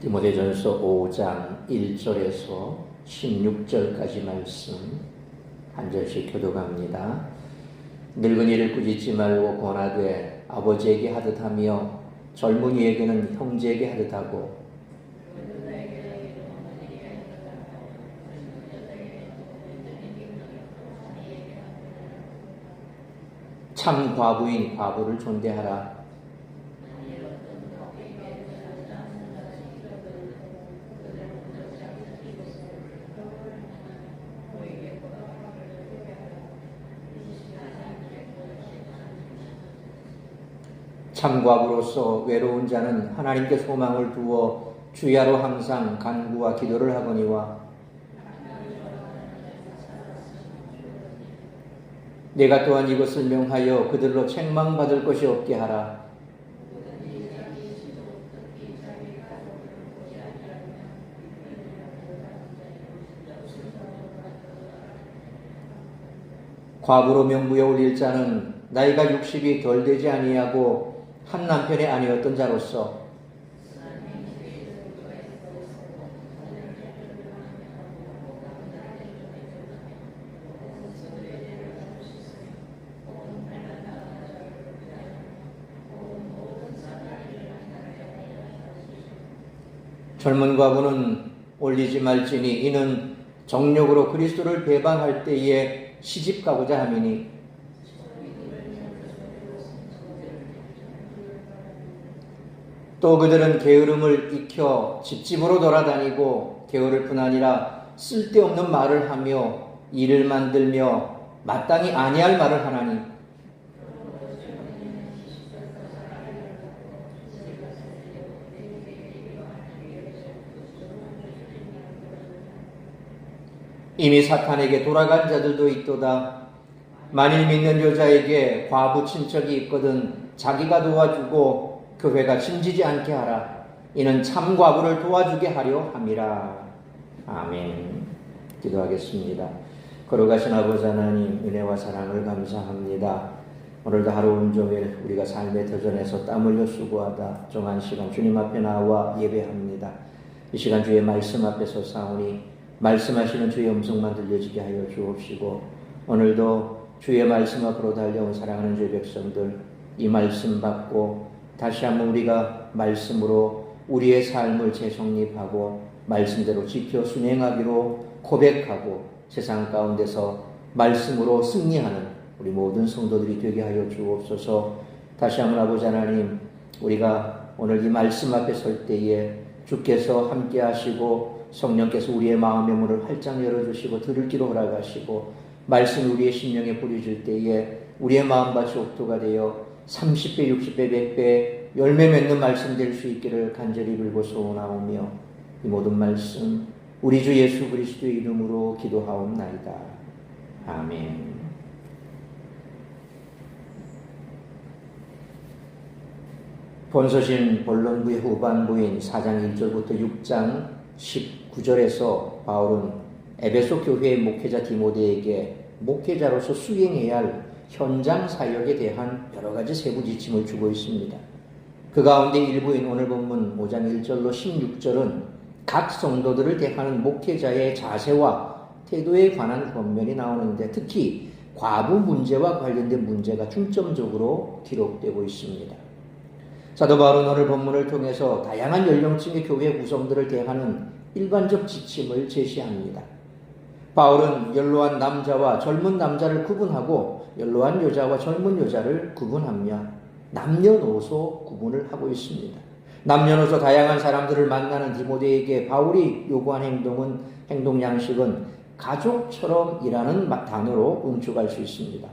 디모데전서 5장 1절에서 16절까지 말씀 한 절씩 교독합니다. 늙은이를 꾸짖지 말고 권하되 아버지에게 하듯 하며 젊은이에게는 형제에게 하듯 하고 참 과부인 과부를 존대하라. 참과부로서 외로운 자는 하나님께 소망을 두어 주야로 항상 간구와 기도를 하거니와 내가 또한 이것을 명하여 그들로 책망받을 것이 없게 하라. 과부로 명부에 올릴 자는 나이가 60이 덜 되지 아니하고 한 남편이 아니었던 자로서 젊은 과부는 올리지 말지니 이는 정욕으로 그리스도를 배반할 때에 시집가고자 함이니 또 그들은 게으름을 익혀 집집으로 돌아다니고 게으를 뿐 아니라 쓸데없는 말을 하며 일을 만들며 마땅히 아니할 말을 하나니 이미 사탄에게 돌아간 자들도 있도다. 만일 믿는 여자에게 과부 친척이 있거든 자기가 도와주고 교회가 짐지지 않게 하라. 이는 참 과부를 도와주게 하려 함이라. 아멘. 기도하겠습니다. 걸어가신 아버지 하나님 은혜와 사랑을 감사합니다. 오늘도 하루 온종일 우리가 삶의 터전에서 땀 흘려 수고하다 정한 시간 주님 앞에 나와 예배합니다. 이 시간 주의 말씀 앞에 서사오니 말씀하시는 주의 음성만 들려지게 하여 주옵시고 오늘도 주의 말씀 앞으로 달려온 사랑하는 주의 백성들 이 말씀 받고 다시 한번 우리가 말씀으로 우리의 삶을 재성립하고 말씀대로 지켜 순행하기로 고백하고 세상 가운데서 말씀으로 승리하는 우리 모든 성도들이 되게 하여 주옵소서. 다시 한번 아버지 하나님 우리가 오늘 이 말씀 앞에 설 때에 주께서 함께 하시고 성령께서 우리의 마음의 문을 활짝 열어주시고 들을 길을 허락하시고 말씀 우리의 심령에 뿌려질 때에 우리의 마음밭이 옥토가 되어 30배, 60배, 100배 열매 맺는 말씀 될 수 있기를 간절히 빌고 소원하오며 이 모든 말씀 우리 주 예수 그리스도의 이름으로 기도하옵나이다. 아멘. 본서신 본론부의 후반부인 4장 1절부터 6장 19절에서 바울은 에베소 교회의 목회자 디모데에게 목회자로서 수행해야 할 현장 사역에 대한 여러 가지 세부 지침을 주고 있습니다. 그 가운데 일부인 오늘 본문 5장 1절로 16절은 각 성도들을 대하는 목회자의 자세와 태도에 관한 권면이 나오는데 특히 과부 문제와 관련된 문제가 중점적으로 기록되고 있습니다. 사도 바울은 오늘 본문을 통해서 다양한 연령층의 교회 구성들을 대하는 일반적 지침을 제시합니다. 바울은 연로한 남자와 젊은 남자를 구분하고 연로한 여자와 젊은 여자를 구분하며 남녀노소 구분을 하고 있습니다. 남녀노소 다양한 사람들을 만나는 디모데에게 바울이 요구한 행동 양식은 가족처럼이라는 단어로 응축할 수 있습니다.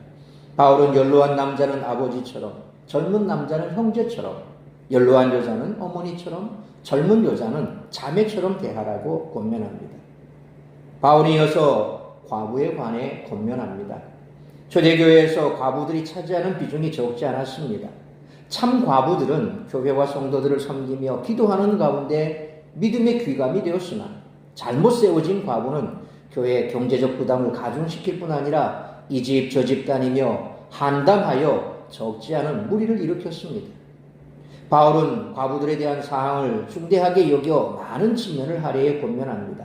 바울은 연로한 남자는 아버지처럼, 젊은 남자는 형제처럼, 연로한 여자는 어머니처럼, 젊은 여자는 자매처럼 대하라고 권면합니다. 바울이 이어서 과부에 관해 권면합니다. 초대교회에서 과부들이 차지하는 비중이 적지 않았습니다. 참 과부들은 교회와 성도들을 섬기며 기도하는 가운데 믿음의 귀감이 되었으나 잘못 세워진 과부는 교회의 경제적 부담을 가중시킬 뿐 아니라 이 집 저 집 다니며 한담하여 적지 않은 무리를 일으켰습니다. 바울은 과부들에 대한 사항을 중대하게 여겨 많은 측면을 할애해 권면합니다.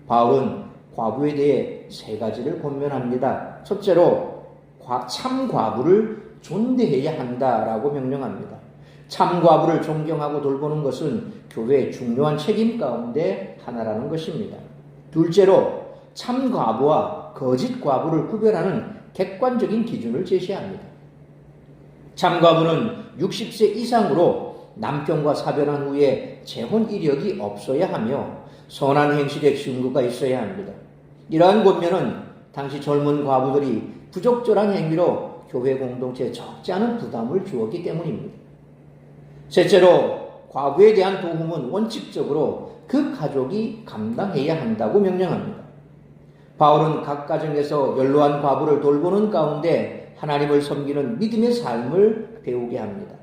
바울은 과부에 대해 세 가지를 권면합니다. 첫째로 참 과부를 존대해야 한다라고 명령합니다. 참 과부를 존경하고 돌보는 것은 교회의 중요한 책임 가운데 하나라는 것입니다. 둘째로 참 과부와 거짓 과부를 구별하는 객관적인 기준을 제시합니다. 참 과부는 60세 이상으로 남편과 사별한 후에 재혼 이력이 없어야 하며 선한 행실의 증거가 있어야 합니다. 이러한 권면은 당시 젊은 과부들이 부적절한 행위로 교회 공동체에 적지 않은 부담을 주었기 때문입니다. 셋째로 과부에 대한 도움은 원칙적으로 그 가족이 감당해야 한다고 명령합니다. 바울은 각 가정에서 연로한 과부를 돌보는 가운데 하나님을 섬기는 믿음의 삶을 배우게 합니다.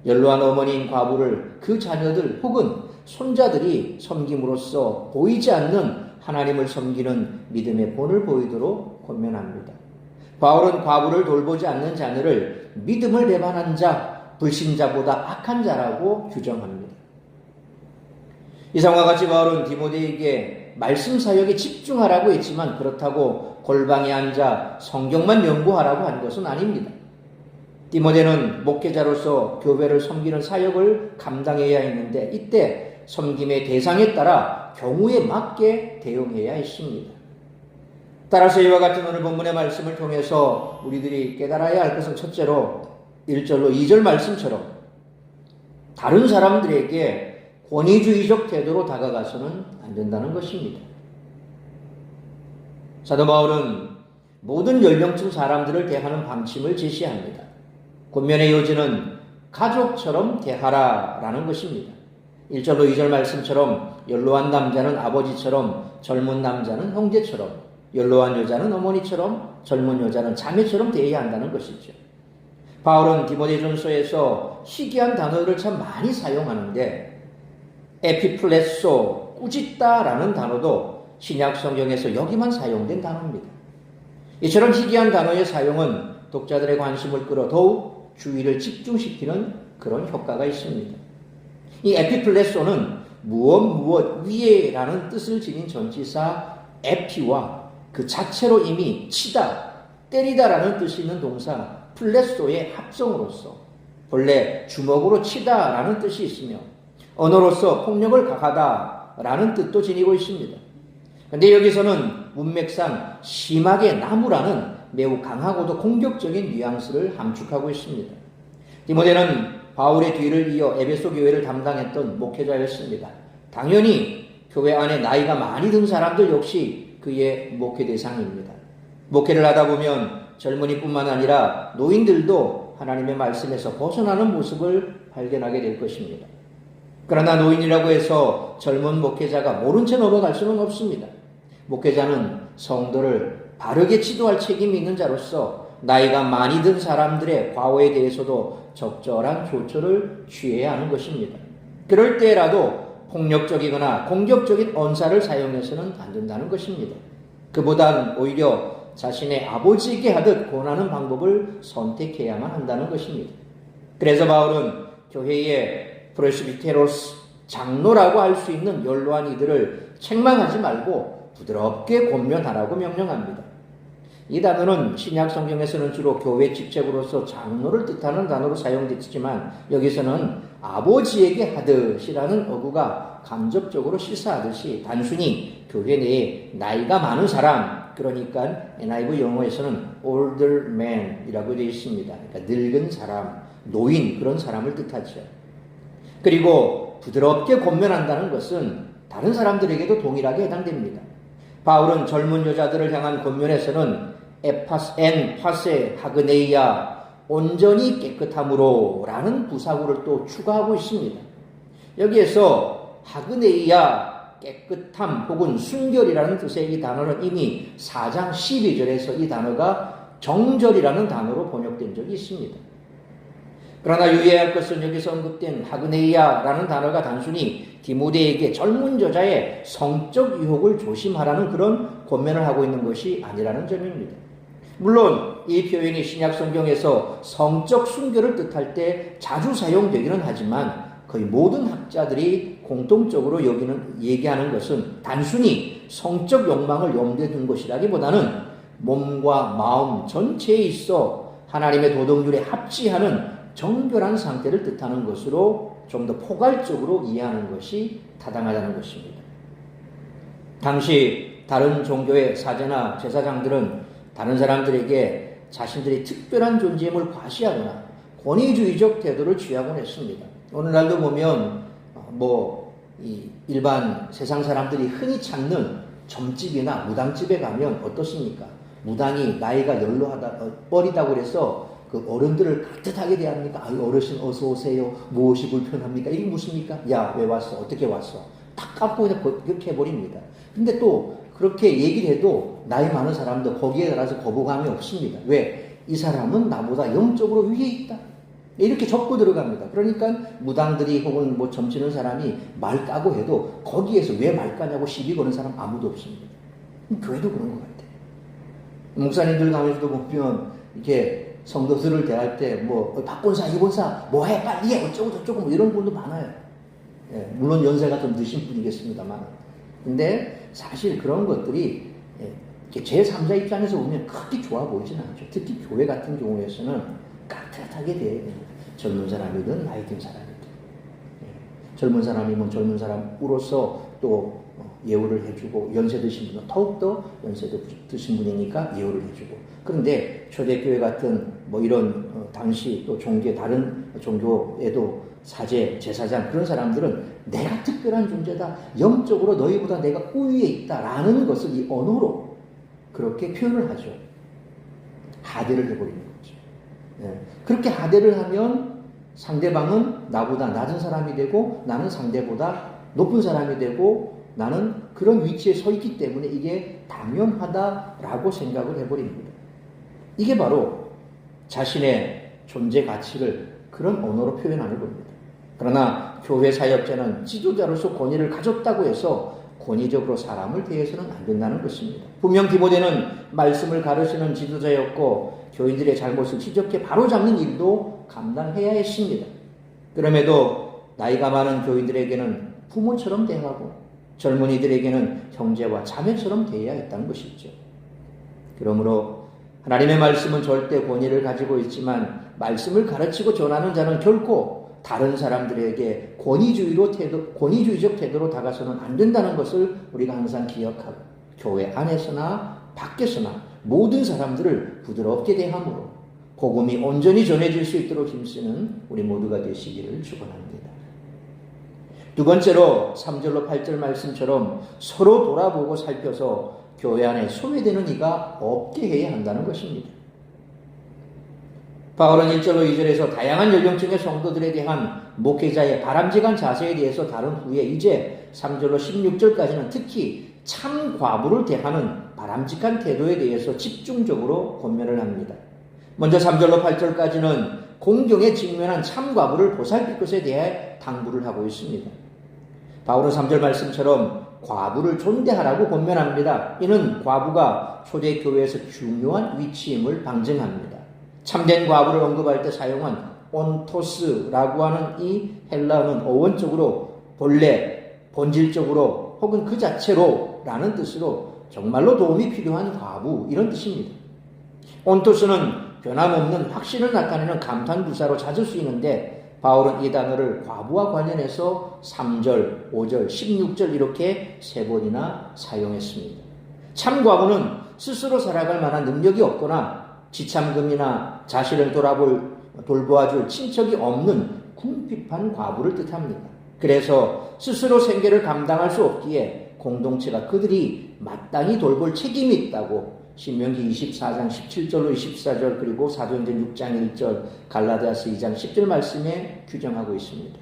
연로한 어머니인 과부를 그 자녀들 혹은 손자들이 섬김으로써 보이지 않는 하나님을 섬기는 믿음의 본을 보이도록 권면합니다. 바울은 과부를 돌보지 않는 자녀를 믿음을 배반한 자, 불신자보다 악한 자라고 규정합니다. 이상과 같이 바울은 디모데에게 말씀 사역에 집중하라고 했지만 그렇다고 골방에 앉아 성경만 연구하라고 한 것은 아닙니다. 디모데는 목회자로서 교회를 섬기는 사역을 감당해야 했는데 이때 섬김의 대상에 따라 경우에 맞게 대응해야 했습니다. 따라서 이와 같은 오늘 본문의 말씀을 통해서 우리들이 깨달아야 할 것은 첫째로 1절로 2절 말씀처럼 다른 사람들에게 권위주의적 태도로 다가가서는 안 된다는 것입니다. 사도 바울은 모든 연령층 사람들을 대하는 방침을 제시합니다. 권면의 요지는 가족처럼 대하라라는 것입니다. 1절로 2절 말씀처럼 연로한 남자는 아버지처럼 젊은 남자는 형제처럼 연로한 여자는 어머니처럼 젊은 여자는 자매처럼 대해야 한다는 것이죠. 바울은 디모데전서에서 희귀한 단어를 참 많이 사용하는데 에피플레소, 꾸짖다라는 단어도 신약 성경에서 여기만 사용된 단어입니다. 이처럼 희귀한 단어의 사용은 독자들의 관심을 끌어 더욱 주의를 집중시키는 그런 효과가 있습니다. 이 에피플레소는 무엇 위에라는 뜻을 지닌 전치사 에피와 그 자체로 이미 치다, 때리다라는 뜻이 있는 동사 플레소의 합성으로서 본래 주먹으로 치다라는 뜻이 있으며 언어로서 폭력을 가하다라는 뜻도 지니고 있습니다. 그런데 여기서는 문맥상 심하게 나무라는 매우 강하고도 공격적인 뉘앙스를 함축하고 있습니다. 디모데는 바울의 뒤를 이어 에베소 교회를 담당했던 목회자였습니다. 당연히 교회 안에 나이가 많이 든 사람들 역시 그의 목회 대상입니다. 목회를 하다 보면 젊은이뿐만 아니라 노인들도 하나님의 말씀에서 벗어나는 모습을 발견하게 될 것입니다. 그러나 노인이라고 해서 젊은 목회자가 모른 채 넘어갈 수는 없습니다. 목회자는 성도를 바르게 지도할 책임이 있는 자로서 나이가 많이 든 사람들의 과오에 대해서도 적절한 조처를 취해야 하는 것입니다. 그럴 때라도 폭력적이거나 공격적인 언사를 사용해서는 안 된다는 것입니다. 그보단 오히려 자신의 아버지에게 하듯 권하는 방법을 선택해야만 한다는 것입니다. 그래서 바울은 교회의 프레스비테로스 장로라고 할 수 있는 연로한 이들을 책망하지 말고 부드럽게 권면하라고 명령합니다. 이 단어는 신약 성경에서는 주로 교회 직책으로서 장로를 뜻하는 단어로 사용됐지만 여기서는 아버지에게 하듯이라는 어구가 간접적으로 시사하듯이 단순히 교회 내에 나이가 많은 사람, 그러니까 NIV 영어에서는 older man이라고 되어 있습니다. 그러니까 늙은 사람, 노인 그런 사람을 뜻하죠. 그리고 부드럽게 권면한다는 것은 다른 사람들에게도 동일하게 해당됩니다. 바울은 젊은 여자들을 향한 권면에서는 에파스 파세 하그네이아 온전히 깨끗함으로 라는 부사구를 또 추가하고 있습니다. 여기에서 하그네이아 깨끗함 혹은 순결이라는 뜻의 이 단어는 이미 4장 12절에서 이 단어가 정절이라는 단어로 번역된 적이 있습니다. 그러나 유의해야 할 것은 여기서 언급된 하그네이아라는 단어가 단순히 디모데에게 젊은 여자의 성적 유혹을 조심하라는 그런 권면을 하고 있는 것이 아니라는 점입니다. 물론 이 표현이 신약 성경에서 성적 순결을 뜻할 때 자주 사용되기는 하지만 거의 모든 학자들이 공통적으로 얘기하는 것은 단순히 성적 욕망을 염두에 둔 것이라기보다는 몸과 마음 전체에 있어 하나님의 도덕률에 합치하는 정결한 상태를 뜻하는 것으로 좀 더 포괄적으로 이해하는 것이 타당하다는 것입니다. 당시 다른 종교의 사제나 제사장들은 다른 사람들에게 자신들이 특별한 존재임을 과시하거나 권위주의적 태도를 취하곤 했습니다. 오늘날도 보면 이 일반 세상 사람들이 흔히 찾는 점집이나 무당집에 가면 어떻습니까? 무당이 나이가 어리다고 그래서 그 어른들을 따뜻하게 대합니까? 아유, 어르신 어서 오세요. 무엇이 불편합니까? 이게 무엇입니까? 야, 왜 왔어? 어떻게 왔어? 딱 깎고 그냥 그렇게 해버립니다. 근데 또 그렇게 얘기를 해도 나이 많은 사람도 거기에 따라서 거부감이 없습니다. 왜? 이 사람은 나보다 영적으로 위에 있다. 이렇게 접고 들어갑니다. 그러니까 무당들이 혹은 점치는 사람이 말 까고 해도 거기에서 왜 말 까냐고 시비 거는 사람 아무도 없습니다. 교회도 그런 것 같아요. 목사님들 가면서도 보면 이렇게 성도들을 대할 때 박권사, 이권사 뭐해 빨리 해 어쩌고 저쩌고 이런 분도 많아요. 예, 물론 연세가 좀 드신 분이겠습니다만. 근데 사실 그런 것들이 제3자 입장에서 보면 그렇게 좋아 보이진 않죠. 특히 교회 같은 경우에서는 깍듯하게 대해야 됩니다. 젊은 사람이든 나이 든 사람이든. 젊은 사람이면 젊은 사람으로서 또 예우를 해주고 연세 드신 분은 더욱더 연세 드신 분이니까 예우를 해주고. 그런데 초대교회 같은 이런 당시 또 다른 종교에도 사제, 제사장 그런 사람들은 내가 특별한 존재다. 영적으로 너희보다 내가 우위에 있다라는 것을 이 언어로 그렇게 표현을 하죠. 하대를 해버리는 거죠. 네. 그렇게 하대를 하면 상대방은 나보다 낮은 사람이 되고 나는 상대보다 높은 사람이 되고 나는 그런 위치에 서 있기 때문에 이게 당연하다라고 생각을 해버립니다. 이게 바로 자신의 존재 가치를 그런 언어로 표현하는 겁니다. 그러나 교회 사역자는 지도자로서 권위를 가졌다고 해서 권위적으로 사람을 대해서는 안 된다는 것입니다. 분명 디모데는 말씀을 가르치는 지도자였고 교인들의 잘못을 지적해 바로잡는 일도 감당해야 했습니다. 그럼에도 나이가 많은 교인들에게는 부모처럼 대하고 젊은이들에게는 형제와 자매처럼 대해야 했다는 것이죠. 그러므로 하나님의 말씀은 절대 권위를 가지고 있지만 말씀을 가르치고 전하는 자는 결코 다른 사람들에게 권위주의적 태도로 다가서는 안 된다는 것을 우리가 항상 기억하고 교회 안에서나 밖에서나 모든 사람들을 부드럽게 대함으로 복음이 온전히 전해질 수 있도록 힘쓰는 우리 모두가 되시기를 축원합니다. 두 번째로 3절로 8절 말씀처럼 서로 돌아보고 살펴서 교회 안에 소외되는 이가 없게 해야 한다는 것입니다. 바울은 1절로 2절에서 다양한 연령층의 성도들에 대한 목회자의 바람직한 자세에 대해서 다룬 후에 이제 3절로 16절까지는 특히 참 과부를 대하는 바람직한 태도에 대해서 집중적으로 권면을 합니다. 먼저 3절로 8절까지는 공경에 직면한 참 과부를 보살필 것에 대해 당부를 하고 있습니다. 바울은 3절 말씀처럼 과부를 존대하라고 권면합니다. 이는 과부가 초대교회에서 중요한 위치임을 방증합니다. 참된 과부를 언급할 때 사용한 온토스라고 하는 이 헬라어는 어원적으로 본래, 본질적으로 혹은 그 자체로 라는 뜻으로 정말로 도움이 필요한 과부 이런 뜻입니다. 온토스는 변함없는 확신을 나타내는 감탄부사로 자주 쓰이는데 바울은 이 단어를 과부와 관련해서 3절, 5절, 16절 이렇게 3번이나 사용했습니다. 참 과부는 스스로 살아갈 만한 능력이 없거나 지참금이나 자신을 돌보아줄 친척이 없는 궁핍한 과부를 뜻합니다. 그래서 스스로 생계를 감당할 수 없기에 공동체가 그들이 마땅히 돌볼 책임이 있다고 신명기 24장 17절로 24절 그리고 사도행전 6장 1절 갈라디아서 2장 10절 말씀에 규정하고 있습니다.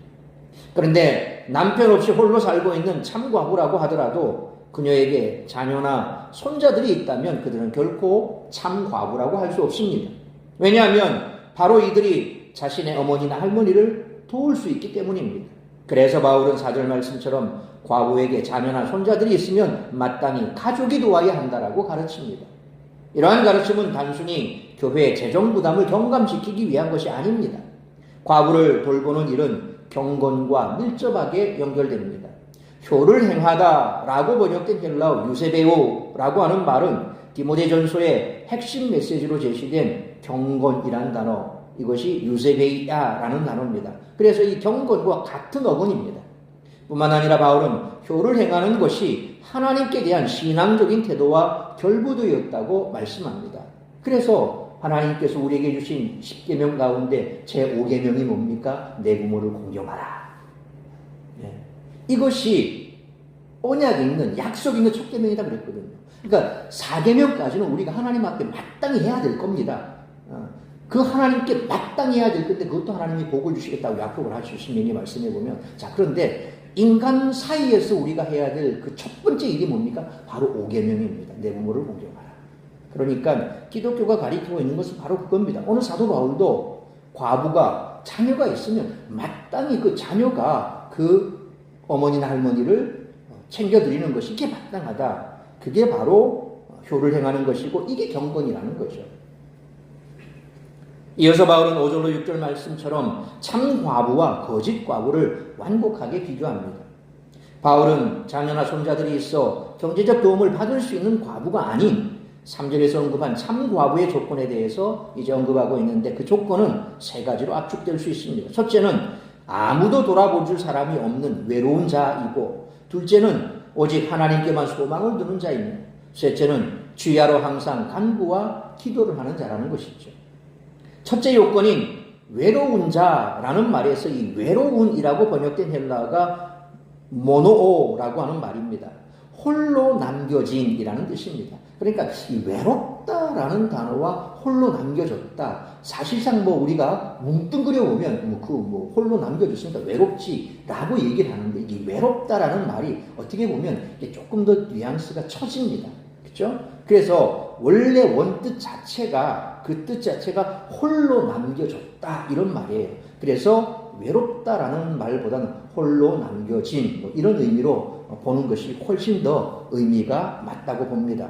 그런데 남편 없이 홀로 살고 있는 참과부라고 하더라도 그녀에게 자녀나 손자들이 있다면 그들은 결코 참과부라고 할 수 없습니다. 왜냐하면 바로 이들이 자신의 어머니나 할머니를 도울 수 있기 때문입니다. 그래서 바울은 4절 말씀처럼 과부에게 자녀나 손자들이 있으면 마땅히 가족이 도와야 한다라고 가르칩니다. 이러한 가르침은 단순히 교회의 재정 부담을 경감시키기 위한 것이 아닙니다. 과부를 돌보는 일은 경건과 밀접하게 연결됩니다. 효를 행하다라고 번역된 헬라어 유세베오라고 하는 말은 디모데전서의 핵심 메시지로 제시된 경건이라는 단어, 이것이 유세베이아라는 단어입니다. 그래서 이 경건과 같은 어근입니다. 뿐만 아니라 바울은 효를 행하는 것이 하나님께 대한 신앙적인 태도와 결부되었다고 말씀합니다. 그래서 하나님께서 우리에게 주신 10계명 가운데 제5계명이 뭡니까? 내 부모를 공경하라. 이것이 언약에 있는, 약속에 있는 첫 계명이다 그랬거든요. 그러니까 4계명까지는 우리가 하나님 앞에 마땅히 해야 될 겁니다. 그 하나님께 마땅히 해야 될 건데 그것도 하나님이 복을 주시겠다고 약속을 하시고 신명기 말씀해 보면, 자, 그런데 인간 사이에서 우리가 해야 될 그 첫 번째 일이 뭡니까? 바로 5계명입니다. 내 부모를 공경하라. 그러니까 기독교가 가리키고 있는 것은 바로 그겁니다. 오늘 사도 바울도 과부가 자녀가 있으면 마땅히 그 자녀가 그 어머니나 할머니를 챙겨드리는 것이 이게 마땅하다. 그게 바로 효를 행하는 것이고 이게 경건이라는 거죠. 이어서 바울은 5절로 6절 말씀처럼 참 과부와 거짓 과부를 완곡하게 비교합니다. 바울은 자녀나 손자들이 있어 경제적 도움을 받을 수 있는 과부가 아닌 3절에서 언급한 참 과부의 조건에 대해서 이제 언급하고 있는데, 그 조건은 세 가지로 압축될 수 있습니다. 첫째는 아무도 돌아볼 사람이 없는 외로운 자이고, 둘째는 오직 하나님께만 소망을 두는 자입니다. 셋째는 주야로 항상 간구와 기도를 하는 자라는 것이죠. 첫째 요건인 외로운 자라는 말에서 이 외로운이라고 번역된 헬라어가 모노오라고 하는 말입니다. 홀로 남겨진이라는 뜻입니다. 그러니까 이 외롭다라는 단어와 홀로 남겨졌다. 사실상 우리가 뭉뚱그려 보면 홀로 남겨졌으니까 외롭지라고 얘기를 하는데, 이 외롭다라는 말이 어떻게 보면 조금 더 뉘앙스가 처집니다. 그렇죠? 그래서 원래 원뜻 자체가, 그 뜻 자체가 홀로 남겨졌다 이런 말이에요. 그래서 외롭다라는 말보다는 홀로 남겨진 이런 의미로 보는 것이 훨씬 더 의미가 맞다고 봅니다.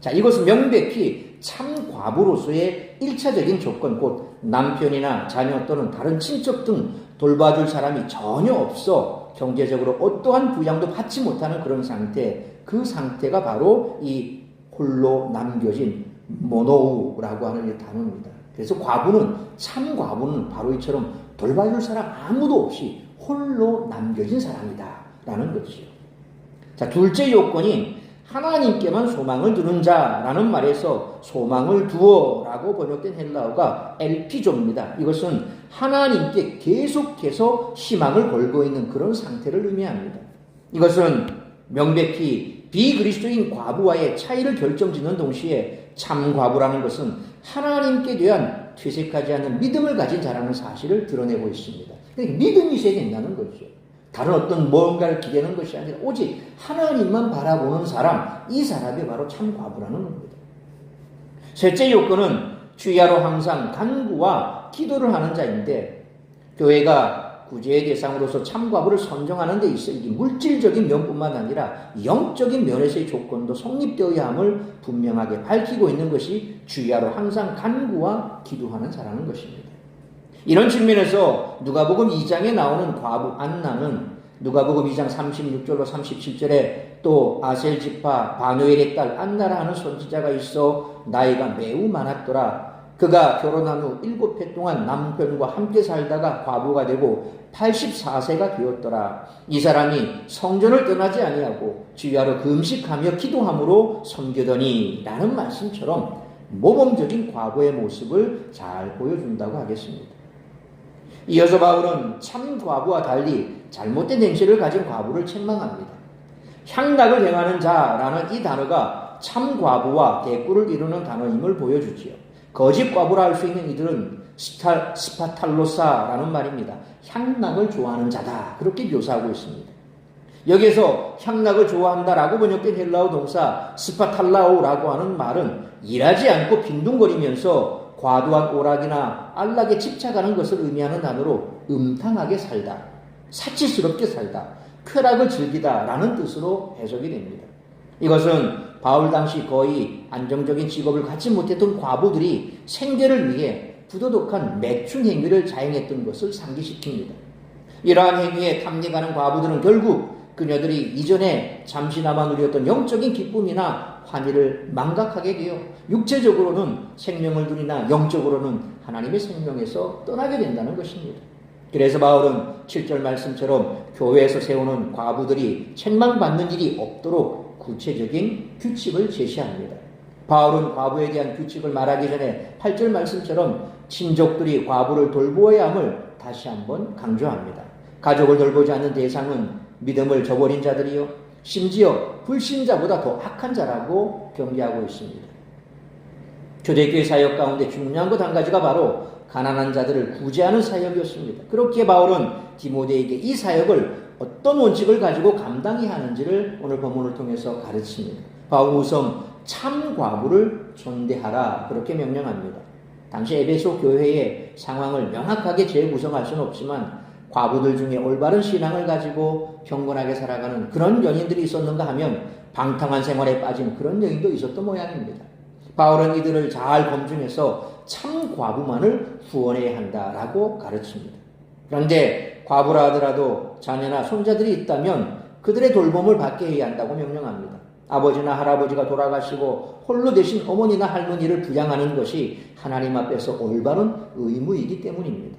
자, 이것은 명백히 참 과부로서의 1차적인 조건, 곧 남편이나 자녀 또는 다른 친척 등 돌봐줄 사람이 전혀 없어 경제적으로 어떠한 부양도 받지 못하는 그런 상태, 그 상태가 바로 이 홀로 남겨진 모노우라고 하는 이 단어입니다. 그래서 과부는, 참 과부는 바로 이처럼 돌봐줄 사람 아무도 없이 홀로 남겨진 사람이다 라는 것이죠. 자, 둘째 요건인 하나님께만 소망을 두는 자라는 말에서 소망을 두어라고 번역된 헬라어가 엘피조입니다. 이것은 하나님께 계속해서 희망을 걸고 있는 그런 상태를 의미합니다. 이것은 명백히 비그리스도인 과부와의 차이를 결정짓는 동시에 참 과부라는 것은 하나님께 대한 퇴색하지 않는 믿음을 가진 자라는 사실을 드러내고 있습니다. 그러니까 믿음이 있어야 된다는 거죠. 다른 어떤 뭔가를 기대는 것이 아니라 오직 하나님만 바라보는 사람, 이 사람이 바로 참 과부라는 겁니다. 셋째 요건은 주야로 항상 간구와 기도를 하는 자인데, 교회가 구제의 대상으로서 참 과부를 선정하는 데 있어 이게 물질적인 면뿐만 아니라 영적인 면에서의 조건도 성립되어야 함을 분명하게 밝히고 있는 것이 주야로 항상 간구와 기도하는 자라는 것입니다. 이런 측면에서 누가복음 2장에 나오는 과부 안나는 누가복음 2장 36절로 37절에 또 아셀 지파 바누엘의 딸 안나라 하는 손지자가 있어 나이가 매우 많았더라. 그가 결혼한 후 7해 동안 남편과 함께 살다가 과부가 되고 84세가 되었더라. 이 사람이 성전을 떠나지 아니하고 주야로 금식하며 기도함으로 섬기더니 라는 말씀처럼 모범적인 과부의 모습을 잘 보여준다고 하겠습니다. 이어서 바울은 참 과부와 달리 잘못된 행실을 가진 과부를 책망합니다. 향락을 행하는 자라는 이 단어가 참 과부와 대꾸를 이루는 단어임을 보여주지요. 거짓 과부라 할 수 있는 이들은 스파탈로사라는 말입니다. 향락을 좋아하는 자다, 그렇게 묘사하고 있습니다. 여기에서 향락을 좋아한다라고 번역된 헬라어 동사 스파탈라오라고 하는 말은 일하지 않고 빈둥거리면서 과도한 오락이나 안락에 집착하는 것을 의미하는 단어로 음탕하게 살다, 사치스럽게 살다, 쾌락을 즐기다 라는 뜻으로 해석이 됩니다. 이것은 바울 당시 거의 안정적인 직업을 갖지 못했던 과부들이 생계를 위해 부도덕한 매춘 행위를 자행했던 것을 상기시킵니다. 이러한 행위에 탐닉하는 과부들은 결국 그녀들이 이전에 잠시나마 누렸던 영적인 기쁨이나 환희를 망각하게 되어 육체적으로는 생명을 누리나 영적으로는 하나님의 생명에서 떠나게 된다는 것입니다. 그래서 바울은 7절 말씀처럼 교회에서 세우는 과부들이 책망받는 일이 없도록 구체적인 규칙을 제시합니다. 바울은 과부에 대한 규칙을 말하기 전에 8절 말씀처럼 친족들이 과부를 돌보아야 함을 다시 한번 강조합니다. 가족을 돌보지 않는 대상은 믿음을 저버린 자들이요 심지어 불신자보다 더 악한 자라고 경계하고 있습니다. 초대교회 사역 가운데 중요한 것 한 가지가 바로 가난한 자들을 구제하는 사역이었습니다. 그렇기에 바울은 디모데에게 이 사역을 어떤 원칙을 가지고 감당해야 하는지를 오늘 본문을 통해서 가르칩니다. 바울은 우선 참 과부를 존대하라 그렇게 명령합니다. 당시 에베소 교회의 상황을 명확하게 재구성할 수는 없지만 과부들 중에 올바른 신앙을 가지고 경건하게 살아가는 그런 연인들이 있었는가 하면 방탕한 생활에 빠진 그런 여인도 있었던 모양입니다. 바울은 이들을 잘 검증해서 참 과부만을 후원해야 한다라고 가르칩니다. 그런데 과부라 하더라도 자녀나 손자들이 있다면 그들의 돌봄을 받게 해야 한다고 명령합니다. 아버지나 할아버지가 돌아가시고 홀로 되신 어머니나 할머니를 부양하는 것이 하나님 앞에서 올바른 의무이기 때문입니다.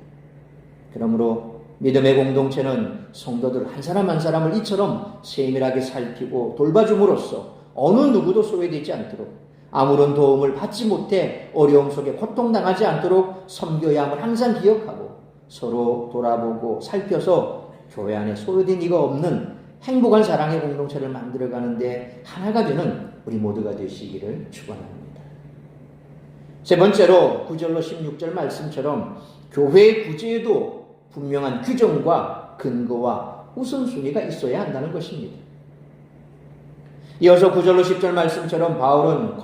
그러므로 믿음의 공동체는 성도들 한 사람 한 사람을 이처럼 세밀하게 살피고 돌봐줌으로써 어느 누구도 소외되지 않도록 아무런 도움을 받지 못해 어려움 속에 고통당하지 않도록 섬겨야 함을 항상 기억하고 서로 돌아보고 살펴서 교회 안에 소외된 이가 없는 행복한 사랑의 공동체를 만들어가는데 하나가 되는 우리 모두가 되시기를 축원합니다. 세 번째로 9절로 16절 말씀처럼 교회의 구제에도 분명한 규정과 근거와 우선순위가 있어야 한다는 것입니다. 이어서 9절로 10절 말씀처럼 바울은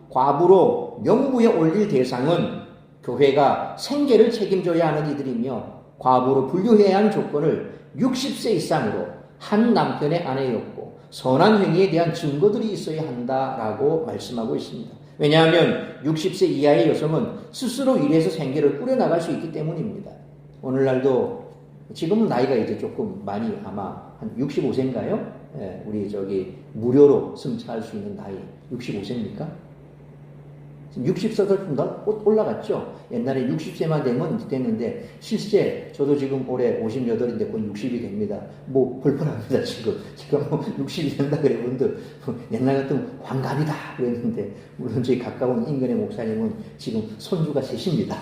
과부로 명부에 올릴 대상은 교회가 생계를 책임져야 하는 이들이며 과부로 분류해야 하는 조건을 60세 이상으로 한 남편의 아내였고 선한 행위에 대한 증거들이 있어야 한다라고 말씀하고 있습니다. 왜냐하면 60세 이하의 여성은 스스로 일해서 생계를 꾸려나갈 수 있기 때문입니다. 오늘날도 지금은 나이가 이제 조금 많이 아마 한 65세인가요? 예, 우리 무료로 승차할 수 있는 나이 65세입니까? 60세도 좀 더 올라갔죠. 옛날에 60세만 되면 됐는데 실제 저도 지금 올해 58인데 곧 60이 됩니다. 뭐 불편합니다. 지금 60이 된다 그래 분들 옛날 같으면 환갑이다 그랬는데 물론 저희 가까운 인근의 목사님은 지금 손주가 셋입니다.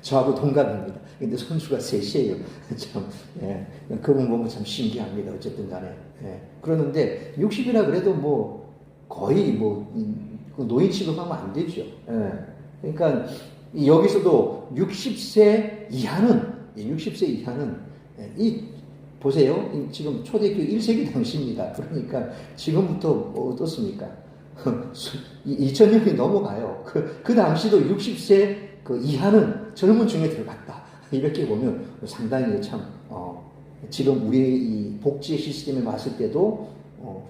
저하고 동갑입니다. 근데 손주가 셋이에요. 참, 예. 그분 보면 참 신기합니다. 어쨌든 간에. 예. 그러는데 60이라 그래도 뭐 거의 노인 취급하면 안 되죠. 예. 그러니까 여기서도 60세 이하는 보세요. 지금 초대교회 1세기 당시입니다. 그러니까 지금부터 어떻습니까? 2000년이 넘어가요. 그 당시도 60세 이하는 젊은 층에 들어갔다. 이렇게 보면 상당히 참, 지금 우리의 이 복지 시스템에 봤을 때도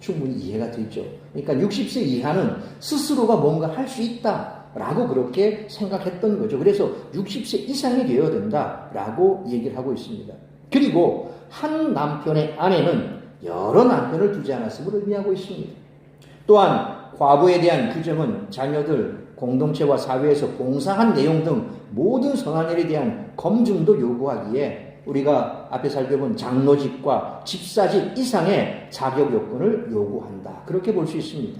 충분히 이해가 되죠. 그러니까 60세 이하는 스스로가 뭔가 할 수 있다라고 그렇게 생각했던 거죠. 그래서 60세 이상이 되어야 된다라고 얘기를 하고 있습니다. 그리고 한 남편의 아내는 여러 남편을 두지 않았음을 의미하고 있습니다. 또한 과부에 대한 규정은 자녀들, 공동체와 사회에서 봉사한 내용 등 모든 선한 일에 대한 검증도 요구하기에 우리가 앞에 살펴본 장로직과 집사직 이상의 자격 요건을 요구한다. 그렇게 볼 수 있습니다.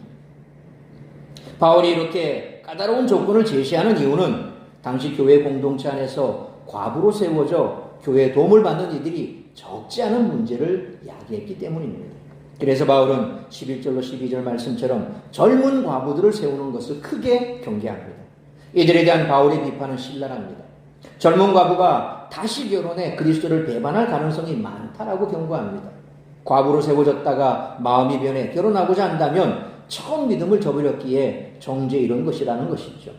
바울이 이렇게 까다로운 조건을 제시하는 이유는 당시 교회 공동체 안에서 과부로 세워져 교회에 도움을 받는 이들이 적지 않은 문제를 야기했기 때문입니다. 그래서 바울은 11절로 12절 말씀처럼 젊은 과부들을 세우는 것을 크게 경계합니다. 이들에 대한 바울의 비판은 신랄합니다. 젊은 과부가 다시 결혼해 그리스도를 배반할 가능성이 많다라고 경고합니다. 과부로 세워졌다가 마음이 변해 결혼하고자 한다면 처음 믿음을 저버렸기에 정죄 이런 것이라는 것이죠.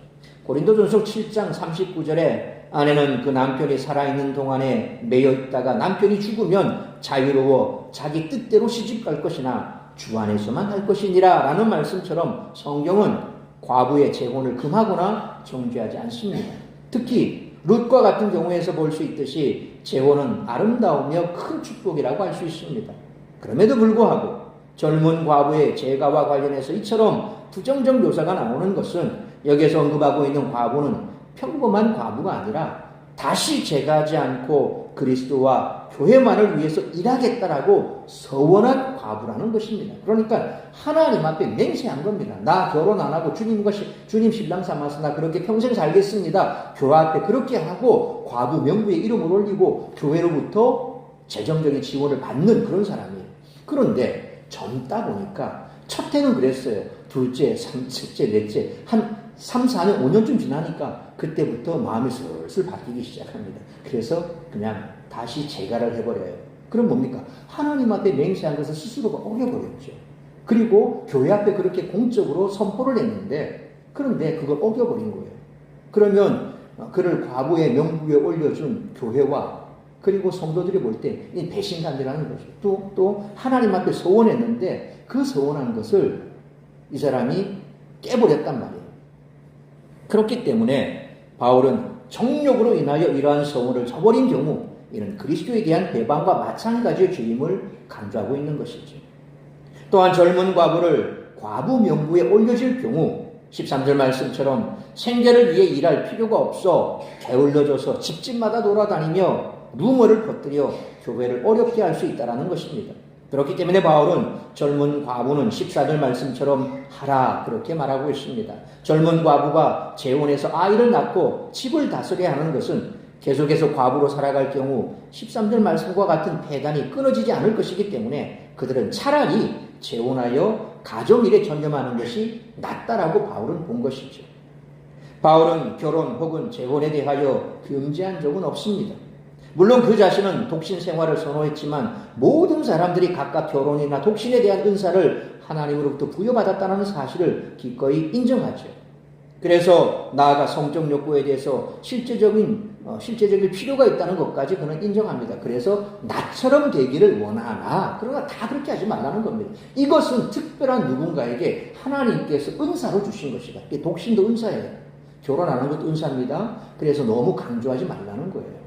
고린도전서 7장 39절에 아내는 그 남편이 살아있는 동안에 매여 있다가 남편이 죽으면 자유로워 자기 뜻대로 시집갈 것이나 주 안에서만 할 것이니라 라는 말씀처럼 성경은 과부의 재혼을 금하거나 정죄하지 않습니다. 특히 룻과 같은 경우에서 볼 수 있듯이 재혼은 아름다우며 큰 축복이라고 할 수 있습니다. 그럼에도 불구하고 젊은 과부의 재가와 관련해서 이처럼 부정적 묘사가 나오는 것은 여기에서 언급하고 있는 과부는 평범한 과부가 아니라 다시 재가하지 않고 그리스도와 교회만을 위해서 일하겠다라고 서원한 과부라는 것입니다. 그러니까 하나님 앞에 맹세한 겁니다. 나 결혼 안 하고 주님 신랑 삼아서 나 그렇게 평생 살겠습니다. 교회 앞에 그렇게 하고 과부 명부에 이름을 올리고 교회로부터 재정적인 지원을 받는 그런 사람이에요. 그런데 젊다 보니까 첫 해는 그랬어요. 둘째, 셋째, 넷째 한 3, 4년, 5년쯤 지나니까 그때부터 마음이 슬슬 바뀌기 시작합니다. 그래서 그냥 다시 재가를 해버려요. 그럼 뭡니까? 하나님 앞에 맹세한 것을 스스로가 어겨버렸죠. 그리고 교회 앞에 그렇게 공적으로 선포를 했는데 그런데 그걸 어겨버린 거예요. 그러면 그를 과부의 명부에 올려준 교회와 그리고 성도들이 볼 때 이 배신감이라는 거죠. 또 하나님 앞에 서원했는데 그 서원한 것을 이 사람이 깨버렸단 말이에요. 그렇기 때문에 바울은 정욕으로 인하여 이러한 서원을 저버린 경우 이는 그리스도에 대한 배반과 마찬가지의 죄임을 강조하고 있는 것이죠. 또한 젊은 과부를 과부 명부에 올려질 경우 13절 말씀처럼 생계를 위해 일할 필요가 없어 게을러져서 집집마다 돌아다니며 루머를 퍼뜨려 교회를 어렵게 할 수 있다는 것입니다. 그렇기 때문에 바울은 젊은 과부는 14절 말씀처럼 하라 그렇게 말하고 있습니다. 젊은 과부가 재혼해서 아이를 낳고 집을 다스려야 하는 것은 계속해서 과부로 살아갈 경우 13절 말씀과 같은 폐단이 끊어지지 않을 것이기 때문에 그들은 차라리 재혼하여 가정일에 전념하는 것이 낫다라고 바울은 본 것이죠. 바울은 결혼 혹은 재혼에 대하여 금지한 적은 없습니다. 물론 그 자신은 독신 생활을 선호했지만 모든 사람들이 각각 결혼이나 독신에 대한 은사를 하나님으로부터 부여받았다는 사실을 기꺼이 인정하죠. 그래서 나아가 성적 욕구에 대해서 실제적인 필요가 있다는 것까지 그는 인정합니다. 그래서 나처럼 되기를 원하나 그러나 다 그렇게 하지 말라는 겁니다. 이것은 특별한 누군가에게 하나님께서 은사로 주신 것이다. 독신도 은사예요. 결혼하는 것도 은사입니다. 그래서 너무 강조하지 말라는 거예요.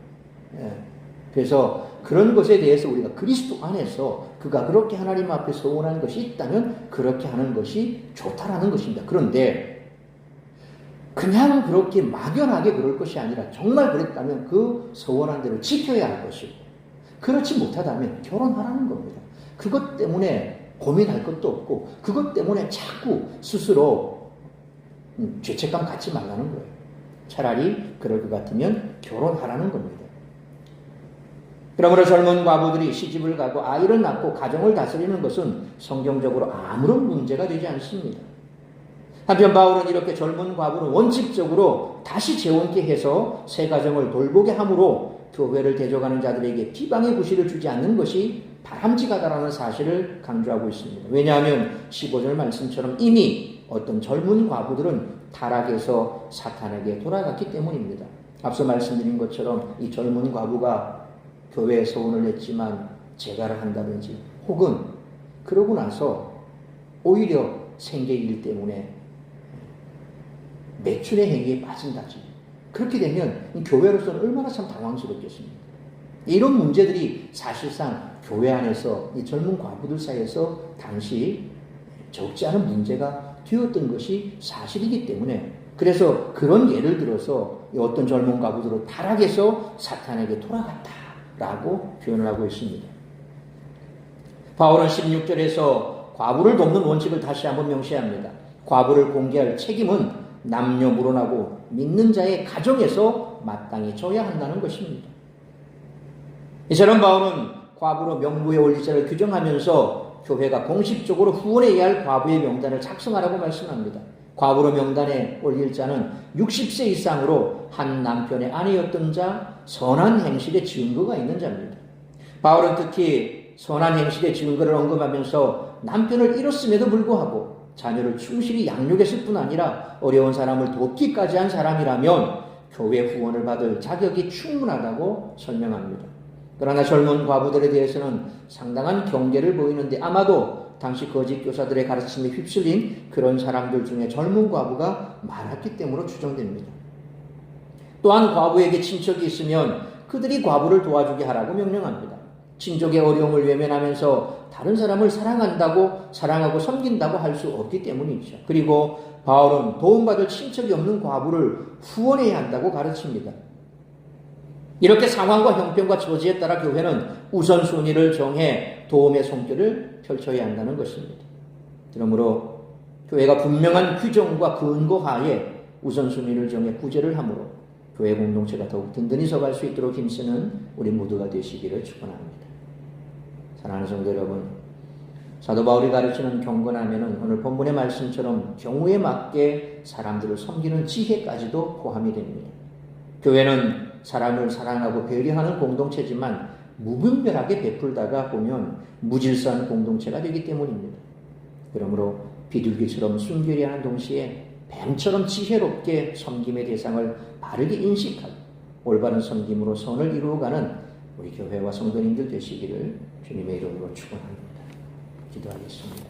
그래서 그런 것에 대해서 우리가 그리스도 안에서 그가 그렇게 하나님 앞에 서원한 것이 있다면 그렇게 하는 것이 좋다라는 것입니다. 그런데 그냥 그렇게 막연하게 그럴 것이 아니라 정말 그랬다면 그 서원한 대로 지켜야 할 것이고 그렇지 못하다면 결혼하라는 겁니다. 그것 때문에 고민할 것도 없고 그것 때문에 자꾸 스스로 죄책감 갖지 말라는 거예요. 차라리 그럴 것 같으면 결혼하라는 겁니다. 그러므로 젊은 과부들이 시집을 가고 아이를 낳고 가정을 다스리는 것은 성경적으로 아무런 문제가 되지 않습니다. 한편 바울은 이렇게 젊은 과부는 원칙적으로 다시 재혼케 해서 새 가정을 돌보게 함으로 교회를 대적하는 자들에게 비방의 구실을 주지 않는 것이 바람직하다라는 사실을 강조하고 있습니다. 왜냐하면 15절 말씀처럼 이미 어떤 젊은 과부들은 타락해서 사탄에게 돌아갔기 때문입니다. 앞서 말씀드린 것처럼 이 젊은 과부가 교회에 서원을 했지만 재가를 한다든지 혹은 그러고 나서 오히려 생계일 때문에 매출의 행위에 빠진다지. 그렇게 되면 교회로서는 얼마나 참 당황스럽겠습니까? 이런 문제들이 사실상 교회 안에서 이 젊은 과부들 사이에서 당시 적지 않은 문제가 되었던 것이 사실이기 때문에 그래서 그런 예를 들어서 어떤 젊은 과부들은 타락해서 사탄에게 돌아갔다라고 표현을 하고 있습니다. 바울은 16절에서 과부를 돕는 원칙을 다시 한번 명시합니다. 과부를 공개할 책임은 남녀무론하고 믿는 자의 가정에서 마땅히 져야 한다는 것입니다. 이처럼 바울은 과부로 명부에 올릴 자를 규정하면서 교회가 공식적으로 후원해야 할 과부의 명단을 작성하라고 말씀합니다. 과부로 명단에 올릴 자는 60세 이상으로 한 남편의 아내였던 자, 선한 행실의 증거가 있는 자입니다. 바울은 특히 선한 행실의 증거를 언급하면서 남편을 잃었음에도 불구하고 자녀를 충실히 양육했을 뿐 아니라 어려운 사람을 돕기까지 한 사람이라면 교회 후원을 받을 자격이 충분하다고 설명합니다. 그러나 젊은 과부들에 대해서는 상당한 경계를 보이는데 아마도 당시 거짓 교사들의 가르침에 휩쓸린 그런 사람들 중에 젊은 과부가 많았기 때문으로 추정됩니다. 또한 과부에게 친척이 있으면 그들이 과부를 도와주게 하라고 명령합니다. 친족의 어려움을 외면하면서 다른 사람을 사랑하고 섬긴다고 할 수 없기 때문이죠. 그리고 바울은 도움받을 친척이 없는 과부를 후원해야 한다고 가르칩니다. 이렇게 상황과 형편과 처지에 따라 교회는 우선순위를 정해 도움의 손길을 펼쳐야 한다는 것입니다. 그러므로 교회가 분명한 규정과 근거하에 우선순위를 정해 구제를 하므로 교회 공동체가 더욱 든든히 서갈 수 있도록 힘쓰는 우리 모두가 되시기를 축원합니다. 사랑하는 성도 여러분, 사도 바울이 가르치는 경건하면은 오늘 본문의 말씀처럼 경우에 맞게 사람들을 섬기는 지혜까지도 포함이 됩니다. 교회는 사람을 사랑하고 배려하는 공동체지만 무분별하게 베풀다가 보면 무질서한 공동체가 되기 때문입니다. 그러므로 비둘기처럼 순결히 하는 동시에 뱀처럼 지혜롭게 섬김의 대상을 바르게 인식하고 올바른 섬김으로 선을 이루어가는 우리 교회와 성도님들 되시기를 주님의 이름으로 축원합니다. 기도하겠습니다.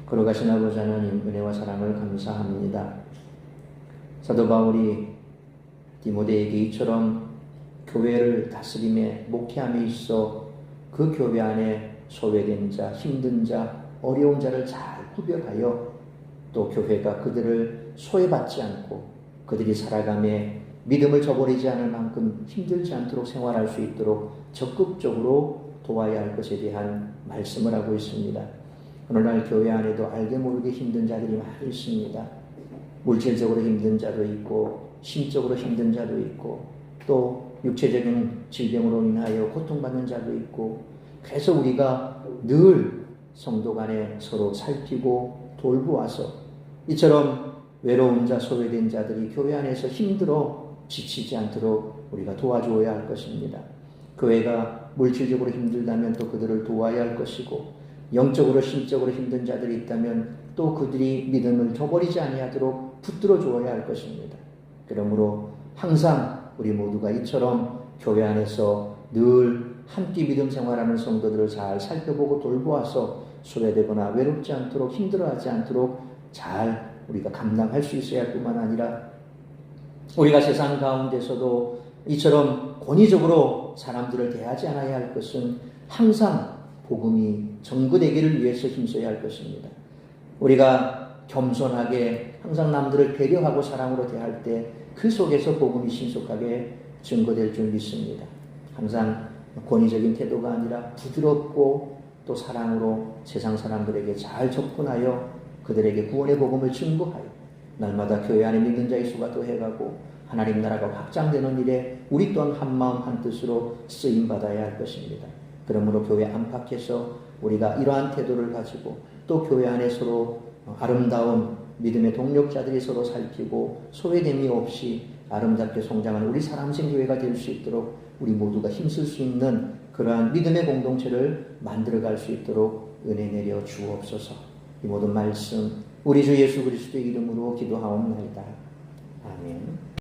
걸어가신 아버지 하나님, 은혜와 사랑을 감사합니다. 사도 바울이 디모데에게 이처럼 교회를 다스림에 목회함에 있어 그 교회 안에 소외된 자, 힘든 자, 어려운 자를 잘 구별하여 또 교회가 그들을 소외받지 않고 그들이 살아감에 믿음을 저버리지 않을 만큼 힘들지 않도록 생활할 수 있도록 적극적으로 도와야 할 것에 대한 말씀을 하고 있습니다. 오늘날 교회 안에도 알게 모르게 힘든 자들이 많이 있습니다. 물질적으로 힘든 자도 있고 심적으로 힘든 자도 있고 또 육체적인 질병으로 인하여 고통받는 자도 있고, 그래서 우리가 늘 성도 간에 서로 살피고 돌보아서 이처럼 외로운 자, 소외된 자들이 교회 안에서 힘들어 지치지 않도록 우리가 도와주어야 할 것입니다. 교회가 물질적으로 힘들다면 또 그들을 도와야 할 것이고, 영적으로 심적으로 힘든 자들이 있다면 또 그들이 믿음을 저버리지 아니하도록 붙들어 주어야 할 것입니다. 그러므로 항상 우리 모두가 이처럼 교회 안에서 늘 함께 믿음 생활하는 성도들을 잘 살펴보고 돌보아서 소외되거나 외롭지 않도록, 힘들어하지 않도록 잘 우리가 감당할 수 있어야 할 뿐만 아니라 우리가 세상 가운데서도 이처럼 권위적으로 사람들을 대하지 않아야 할 것은 항상 복음이 전거되기를 위해서 힘써야 할 것입니다. 우리가 겸손하게 항상 남들을 배려하고 사랑으로 대할 때 그 속에서 복음이 신속하게 증거될 줄 믿습니다. 항상 권위적인 태도가 아니라 부드럽고 또 사랑으로 세상 사람들에게 잘 접근하여 그들에게 구원의 복음을 증거하여 날마다 교회 안에 믿는 자의 수가 더해가고 하나님 나라가 확장되는 일에 우리 또한 한마음 한뜻으로 쓰임받아야 할 것입니다. 그러므로 교회 안팎에서 우리가 이러한 태도를 가지고 또 교회 안에 서로 아름다운 믿음의 동력자들이 서로 살피고 소외됨이 없이 아름답게 성장하는 우리 사람생 교회가 될 수 있도록 우리 모두가 힘쓸 수 있는 그러한 믿음의 공동체를 만들어갈 수 있도록 은혜 내려 주옵소서. 이 모든 말씀 우리 주 예수 그리스도의 이름으로 기도하옵나이다. 아멘.